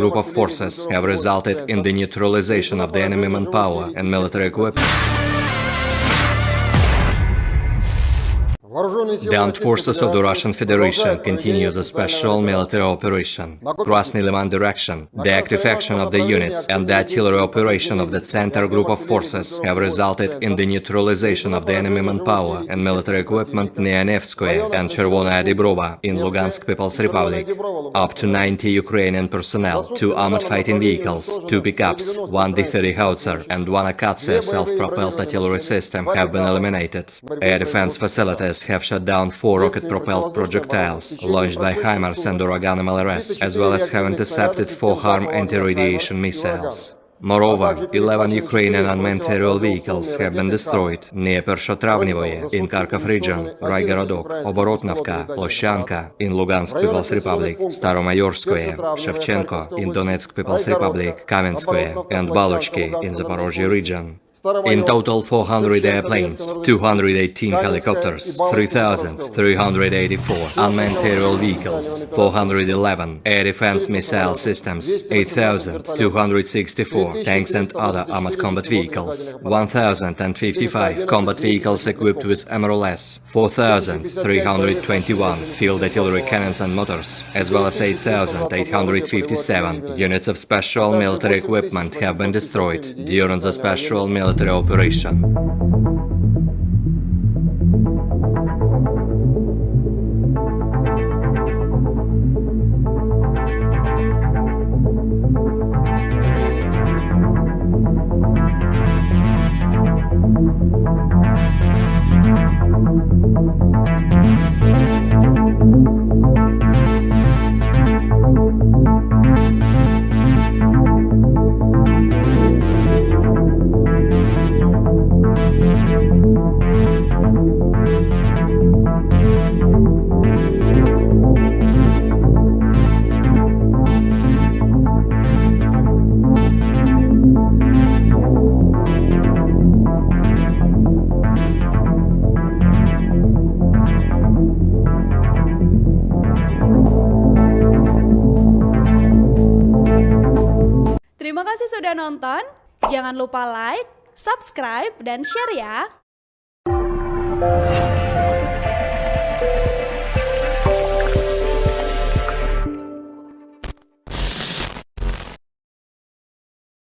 group of forces have resulted in the neutralization of the enemy manpower and military equipment. The armed forces of the Russian Federation continue the special military operation. Krasny Liman direction, the active action of the units and the artillery operation of the center group of forces have resulted in the neutralization of the enemy manpower and military equipment near Nevskoye and Chervonaya Dibrova in Lugansk People's Republic. Up to 90 Ukrainian personnel, 2 armored fighting vehicles, 2 pickups, 1 D-30 howitzer and 1 Akatsiya self-propelled artillery system have been eliminated. Air defense facilities have shot down 4 rocket-propelled projectiles launched by HIMARS and Uragan MLRS, as well as have intercepted 4 HARM anti-radiation missiles. Moreover, 11 Ukrainian unmanned aerial vehicles have been destroyed near Pershotravnevoye in Kharkov region, Raigorodok, Oborotnovka, Losyanka in Lugansk People's Republic, Staromayorskoye, Shevchenko in Donetsk People's Republic, Kamenskoye and Balochki in Zaporozhye region. In total, 400 airplanes, 218 helicopters, 3,384 unmanned aerial vehicles, 411 air defense missile systems, 8,264 tanks and other armored combat vehicles, 1,055 combat vehicles equipped with MRLS, 4,321 field artillery cannons and motors, as well as 8,857 units of special military equipment have been destroyed during the special military operation. Terima kasih sudah nonton. Jangan lupa like, subscribe, dan share ya.